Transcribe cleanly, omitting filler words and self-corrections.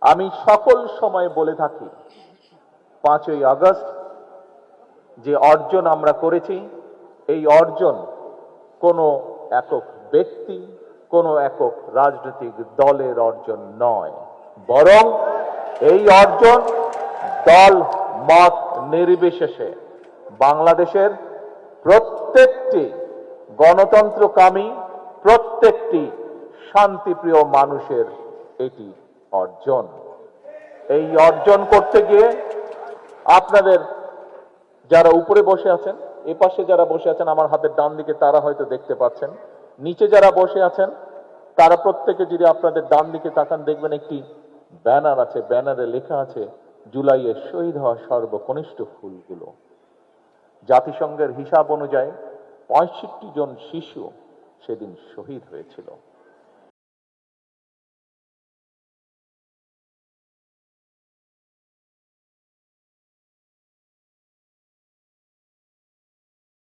আমি সকল সময় বলে থাকি 5ই আগস্ট যে অর্জন আমরা করেছি, এই অর্জন কোনো একক ব্যক্তি, কোনো একক রাজনৈতিক দলের অর্জন নয়, বরং এই অর্জন দল মত নির্বিশেষে বাংলাদেশের প্রত্যেকটি গণতন্ত্রকামী, প্রত্যেকটি শান্তিপ্রিয় মানুষের এটি অর্জন। এই অর্জন করতে গিয়ে আপনাদের যারা উপরে বসে আছেন, এপাশে যারা বসে আছেন আমার হাতের ডান দিকে, তারা হয়তো দেখতে পাচ্ছেন, নিচে যারা বসে আছেন তারা প্রত্যেকে যদি আপনাদের ডান দিকে তাকান দেখবেন একটি ব্যানার আছে, ব্যানারে লেখা আছে জুলাইয়ে শহীদ হওয়া সর্বকনিষ্ঠ ফুলগুলো। জাতিসংঘের হিসাব অনুযায়ী 65 জন শিশু সেদিন শহীদ হয়েছিল।